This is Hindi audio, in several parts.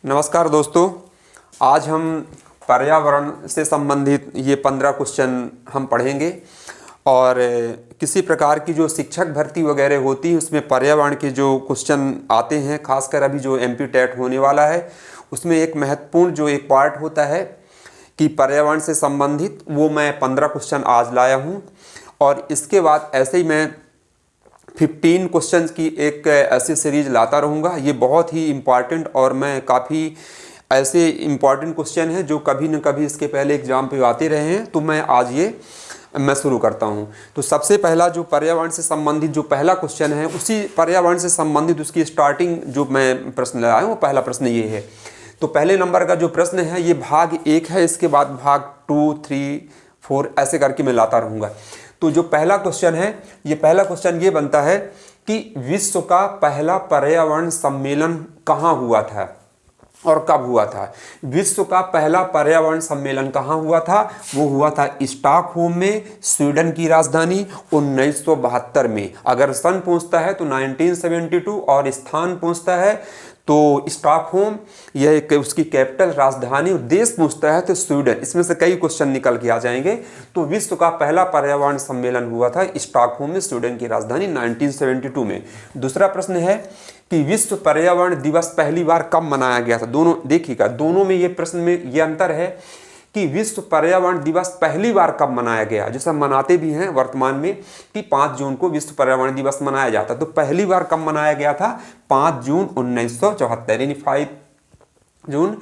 नमस्कार दोस्तों, आज हम पर्यावरण से संबंधित ये 15 क्वेश्चन हम पढ़ेंगे। और किसी प्रकार की जो शिक्षक भर्ती वगैरह होती है उसमें पर्यावरण के जो क्वेश्चन आते हैं, खासकर अभी जो एमपी टेट होने वाला है उसमें एक महत्वपूर्ण जो एक पार्ट होता है कि पर्यावरण से संबंधित, वो मैं 15 क्वेश्चन आज लाया हूँ। और इसके बाद ऐसे ही मैं 15 क्वेश्चंस की एक ऐसी सीरीज लाता रहूँगा। ये बहुत ही इम्पॉर्टेंट और मैं काफ़ी ऐसे इम्पॉर्टेंट क्वेश्चन हैं जो कभी न कभी इसके पहले एग्जाम पे आते रहे हैं, तो मैं आज ये शुरू करता हूँ। तो सबसे पहला जो पर्यावरण से संबंधित जो पहला क्वेश्चन है, उसी पर्यावरण से संबंधित उसकी स्टार्टिंग जो मैं प्रश्न लाया हूँ, वो पहला प्रश्न ये है। तो पहले नंबर का जो प्रश्न है ये भाग 1 है, इसके बाद भाग 2, 3, 4 ऐसे करके मैं लाता रहूँगा। तो जो पहला क्वेश्चन है, ये पहला क्वेश्चन ये बनता है कि विश्व का पहला पर्यावरण सम्मेलन कहाँ हुआ था और कब हुआ था। विश्व का पहला पर्यावरण सम्मेलन कहाँ हुआ था? वो हुआ था स्टॉकहोम में, स्वीडन की राजधानी, 1972 में। अगर सन पूछता है तो 1972 और स्थान पूछता है तो स्टॉकहोम, यह एक उसकी कैपिटल राजधानी, और देश पूछता है तो स्वीडन। इसमें से कई क्वेश्चन निकल के आ जाएंगे। तो विश्व का पहला पर्यावरण सम्मेलन हुआ था स्टॉकहोम में, स्वीडन की राजधानी, 1972 में। दूसरा प्रश्न है कि विश्व पर्यावरण दिवस पहली बार कब मनाया गया था। दोनों देखिएगा, दोनों में ये प्रश्न में ये अंतर है कि विश्व पर्यावरण दिवस पहली बार कब मनाया गया, जैसे हम मनाते भी हैं वर्तमान में कि 5 जून को विश्व पर्यावरण दिवस मनाया जाता है। तो पहली बार कब मनाया गया था? 5 जून 1974, यानी 5 जून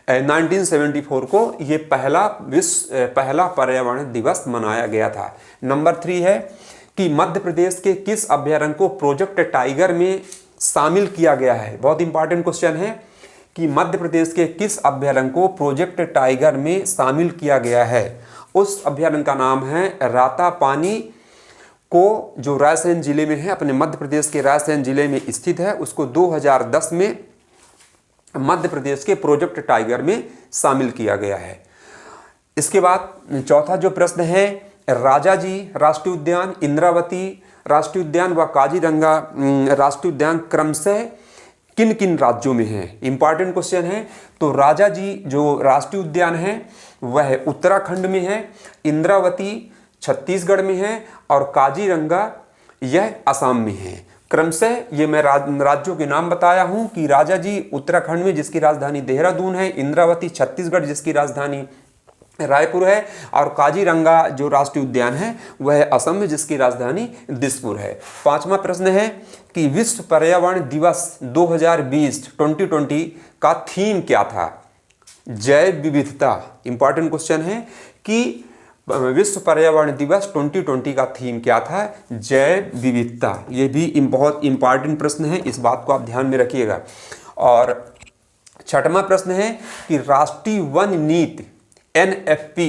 1974 को ये पहला पर्यावरण दिवस मनाया गया था। नंबर 3 है कि मध्य प्रदेश के किस अभ्यारण्य को प्रोजेक्ट टाइगर में शामिल किया गया है। बहुत इंपॉर्टेंट क्वेश्चन है कि मध्य प्रदेश के किस अभ्यारण्य को प्रोजेक्ट टाइगर में शामिल किया गया है। उस अभ्यारण्य का नाम है रातापानी को, जो रायसेन जिले में है, अपने मध्य प्रदेश के रायसेन जिले में स्थित है। उसको 2010 में मध्य प्रदेश के प्रोजेक्ट टाइगर में शामिल किया गया है। इसके बाद चौथा जो प्रश्न है, राजाजी राष्ट्रीय उद्यान, इंद्रावती राष्ट्रीय उद्यान व काजीरंगा राष्ट्रीय उद्यान क्रमशः किन किन राज्यों में है। इंपॉर्टेंट क्वेश्चन है। तो राजाजी जो राष्ट्रीय उद्यान है वह उत्तराखंड में है, इंद्रावती छत्तीसगढ़ में है और काजीरंगा यह असम में है। क्रमशः ये मैं राज्यों के नाम बताया हूं कि राजाजी उत्तराखंड में जिसकी राजधानी देहरादून है, इंद्रावती छत्तीसगढ़ जिसकी राजधानी रायपुर है, और काजीरंगा जो राष्ट्रीय उद्यान है वह असम में जिसकी राजधानी दिसपुर है। 5वां प्रश्न है कि विश्व पर्यावरण दिवस 2020 का थीम क्या था। जैव विविधता। इंपॉर्टेंट क्वेश्चन है कि विश्व पर्यावरण दिवस 2020 का थीम क्या था। जैव विविधता। ये भी बहुत इंपॉर्टेंट प्रश्न है, इस बात को आप ध्यान में रखिएगा। और 6वां प्रश्न है कि राष्ट्रीय वन नीति NFP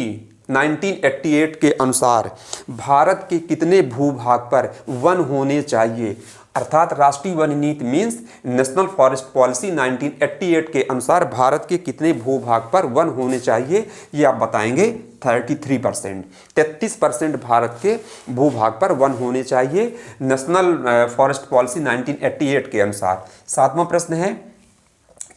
1988 के अनुसार भारत के कितने भूभाग पर वन होने चाहिए। अर्थात राष्ट्रीय वन नीति मीन्स नेशनल फॉरेस्ट पॉलिसी 1988 के अनुसार भारत के कितने भूभाग पर वन होने चाहिए, ये आप बताएंगे। 33%, 33% भारत के भूभाग पर वन होने चाहिए नेशनल फॉरेस्ट पॉलिसी 1988 के अनुसार। 7वां प्रश्न है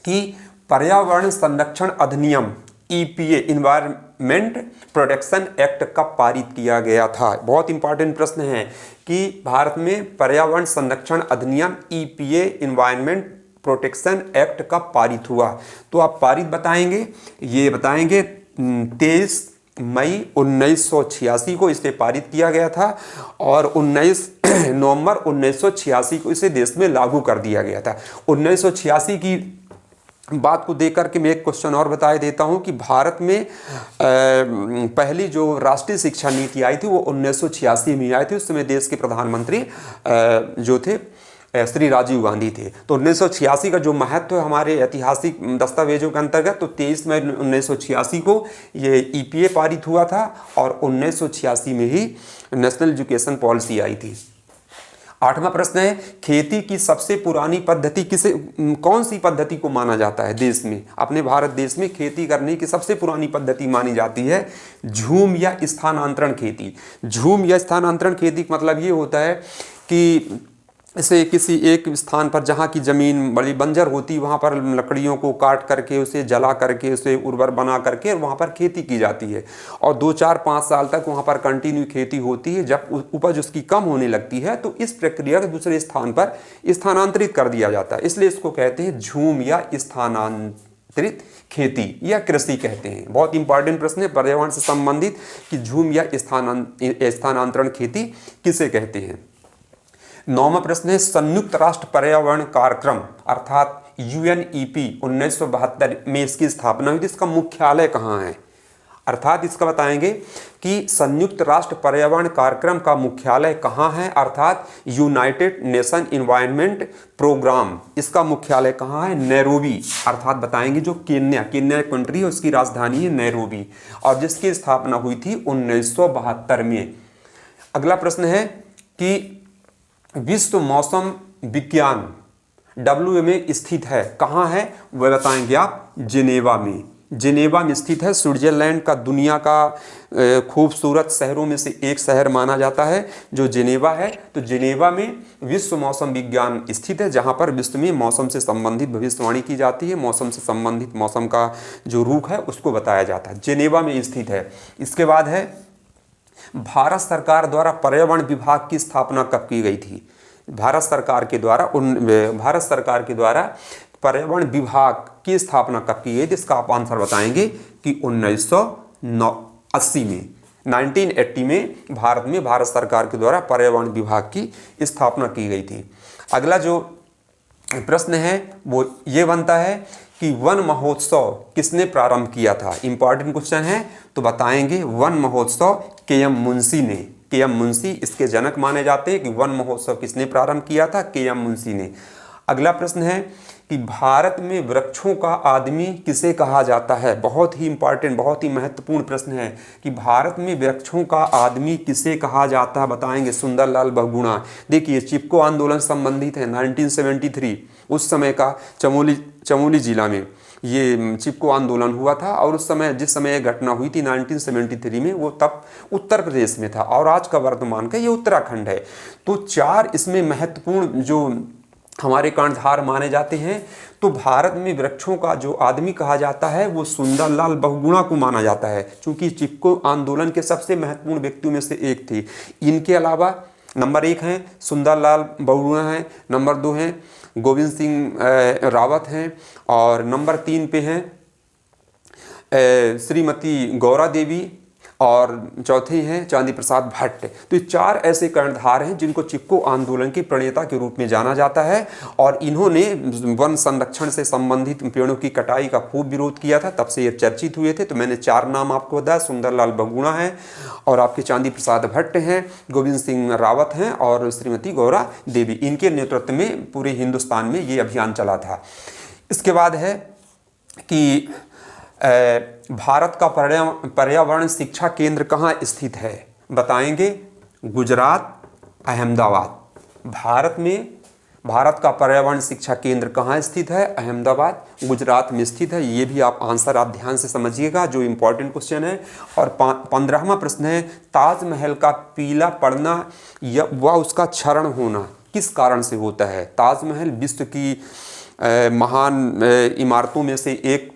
कि पर्यावरण संरक्षण अधिनियम EPA इन्वायरमेंट प्रोटेक्शन एक्ट कब पारित किया गया था। बहुत इंपॉर्टेंट प्रश्न है कि भारत में पर्यावरण संरक्षण अधिनियम EPA इन्वायरमेंट प्रोटेक्शन एक्ट कब पारित हुआ। तो आप पारित बताएंगे, ये बताएंगे 23 मई 1986 को इसे पारित किया गया था और 19 नवंबर 1986 को इसे देश में लागू कर दिया गया था। 1986 की बात को देकर के मैं एक क्वेश्चन और बता देता हूं कि भारत में पहली जो राष्ट्रीय शिक्षा नीति आई थी वो 1986 में आई थी। उस समय देश के प्रधानमंत्री जो थे श्री राजीव गांधी थे। तो 1986 का जो महत्व है हमारे ऐतिहासिक दस्तावेजों के अंतर्गत, तो 23 मई 1986 को ये EPA पारित हुआ था और 1986 में ही नेशनल एजुकेशन पॉलिसी आई थी। 8वां प्रश्न है खेती की सबसे पुरानी पद्धति कौन सी पद्धति को माना जाता है देश में। अपने भारत देश में खेती करने की सबसे पुरानी पद्धति मानी जाती है झूम या स्थानांतरण खेती। झूम या स्थानांतरण खेती का मतलब ये होता है कि इसे किसी एक स्थान पर जहाँ की ज़मीन बड़ी बंजर होती, वहाँ पर लकड़ियों को काट करके उसे जला करके उसे उर्वर बना करके वहाँ पर खेती की जाती है और 2-4-5 साल तक वहाँ पर कंटिन्यू खेती होती है। जब उपज उसकी कम होने लगती है तो इस प्रक्रिया को दूसरे स्थान पर स्थानांतरित कर दिया जाता है, इसलिए इसको कहते हैं झूम या स्थानांतरित खेती या कृषि कहते हैं। बहुत इंपॉर्टेंट प्रश्न है पर्यावरण से संबंधित कि झूम या स्थानांतरण खेती किसे कहते हैं। 9वां प्रश्न है संयुक्त राष्ट्र पर्यावरण कार्यक्रम अर्थात UNEP 1972 में इसकी स्थापना हुई थी, इसका मुख्यालय कहाँ है? अर्थात इसका बताएंगे कि संयुक्त राष्ट्र पर्यावरण कार्यक्रम का मुख्यालय कहाँ है, अर्थात यूनाइटेड नेशन इन्वायरमेंट प्रोग्राम, इसका मुख्यालय कहाँ है? नैरोबी। अर्थात बताएंगे जो केन्या कंट्री है उसकी राजधानी है नैरोबी और जिसकी स्थापना हुई थी 1972 में। अगला प्रश्न है कि विश्व मौसम विज्ञान WMO में स्थित है, कहाँ है वह बताएंगे आप? जिनेवा में। जिनेवा में स्थित है। स्विट्जरलैंड का दुनिया का खूबसूरत शहरों में से एक शहर माना जाता है जो जिनेवा है। तो जिनेवा में विश्व मौसम विज्ञान स्थित है जहाँ पर विश्व में मौसम से संबंधित भविष्यवाणी की जाती है, मौसम से संबंधित मौसम का जो रुख है उसको बताया जाता है, जिनेवा में स्थित है। इसके बाद है भारत सरकार द्वारा पर्यावरण विभाग की स्थापना कब की गई थी? भारत सरकार के द्वारा पर्यावरण विभाग की स्थापना कब की गई थी? इसका आप आंसर बताएंगे कि 1980 में, 1980 में भारत सरकार के द्वारा पर्यावरण विभाग की स्थापना की गई थी। अगला जो प्रश्न है वो ये बनता है कि वन महोत्सव किसने प्रारंभ किया था? इंपॉर्टेंट क्वेश्चन है, तो बताएंगे वन महोत्सव KM मुंशी ने। KM मुंशी इसके जनक माने जाते हैं कि वन महोत्सव किसने प्रारंभ किया था? KM मुंशी ने। अगला प्रश्न है कि भारत में वृक्षों का आदमी किसे कहा जाता है? बहुत ही इंपॉर्टेंट, बहुत ही महत्वपूर्ण प्रश्न है कि भारत में वृक्षों का आदमी किसे कहा जाता है? बताएंगे सुंदरलाल बहुगुणा। देखिए चिपको आंदोलन संबंधित है 1973, उस समय का चमोली जिला में ये चिपको आंदोलन हुआ था और उस समय जिस समय ये घटना हुई थी 1973 में, वो तब उत्तर प्रदेश में था और आज का वर्तमान का ये उत्तराखंड है। तो 4 इसमें महत्वपूर्ण जो हमारे कर्णधार माने जाते हैं। तो भारत में वृक्षों का जो आदमी कहा जाता है वो सुंदरलाल बहुगुणा को माना जाता है, क्योंकि चिपको आंदोलन के सबसे महत्वपूर्ण व्यक्तियों में से एक थी। इनके अलावा नंबर 1 हैं सुंदरलाल बहुगुणा हैं, नंबर 2 हैं गोविंद सिंह रावत हैं और नंबर 3 पे हैं श्रीमती गौरा देवी और चौथे हैं चांदी प्रसाद भट्ट। तो ये 4 ऐसे कर्णधार हैं जिनको चिपको आंदोलन के प्रणेता के रूप में जाना जाता है और इन्होंने वन संरक्षण से संबंधित पेड़ों की कटाई का खूब विरोध किया था, तब से ये चर्चित हुए थे। तो मैंने 4 नाम आपको बताया, सुंदरलाल बहुगुणा हैं और आपके चांदी प्रसाद भट्ट हैं, गोविंद सिंह रावत हैं और श्रीमती गौरा देवी। इनके नेतृत्व में पूरे हिंदुस्तान में ये अभियान चला था। इसके बाद है कि भारत का पर्यावरण शिक्षा केंद्र कहाँ स्थित है? बताएंगे गुजरात, अहमदाबाद। भारत का पर्यावरण शिक्षा केंद्र कहाँ स्थित है? अहमदाबाद, गुजरात में स्थित है। ये भी आप आंसर आप ध्यान से समझिएगा जो इम्पोर्टेंट क्वेश्चन है। और 15वां प्रश्न है ताजमहल का पीला पड़ना व उसका क्षरण होना किस कारण से होता है? ताजमहल विश्व की महान इमारतों में से एक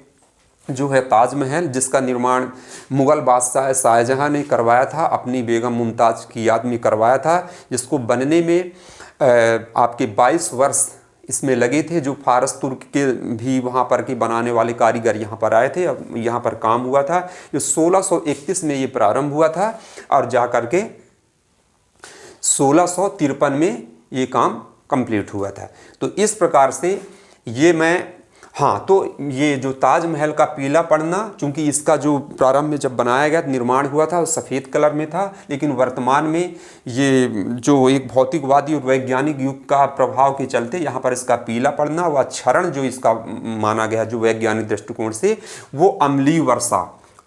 जो है ताजमहल, जिसका निर्माण मुग़ल बादशाह शाहजहां ने करवाया था, अपनी बेगम मुमताज़ की याद में करवाया था, जिसको बनने में आपके 22 वर्ष इसमें लगे थे। जो फारस तुर्क के भी वहाँ पर के बनाने वाले कारीगर यहाँ पर आए थे, अब यहाँ पर काम हुआ था। जो 1631 में ये प्रारंभ हुआ था और जा कर के 1653 में ये काम कंप्लीट हुआ था। तो इस प्रकार से ये तो ये जो ताजमहल का पीला पड़ना, चूंकि इसका जो प्रारंभ में जब बनाया गया निर्माण हुआ था वो सफ़ेद कलर में था, लेकिन वर्तमान में ये जो एक भौतिकवादी और वैज्ञानिक युग का प्रभाव के चलते यहाँ पर इसका पीला पड़ना व क्षरण जो इसका माना गया जो वैज्ञानिक दृष्टिकोण से, वो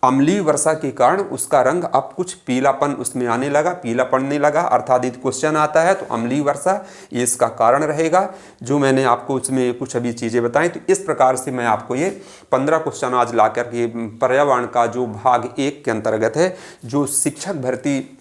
अम्लीय वर्षा के कारण उसका रंग अब कुछ पीलापन उसमें आने लगा, पीला पड़ने लगा। अर्थात यदि क्वेश्चन आता है तो अम्लीय वर्षा ये इसका कारण रहेगा, जो मैंने आपको उसमें कुछ अभी चीज़ें बताई। तो इस प्रकार से मैं आपको ये 15 क्वेश्चन आज ला करके पर्यावरण का जो भाग 1 के अंतर्गत है, जो शिक्षक भर्ती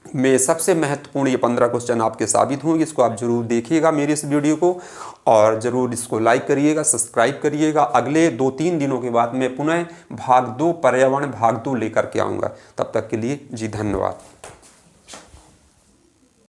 में सबसे महत्वपूर्ण ये 15 क्वेश्चन आपके साबित होंगे। इसको आप जरूर देखिएगा मेरे इस वीडियो को, और ज़रूर इसको लाइक करिएगा, सब्सक्राइब करिएगा। अगले 2-3 दिनों के बाद मैं पुनः भाग 2 पर्यावरण भाग 2 लेकर के आऊँगा। तब तक के लिए जी धन्यवाद।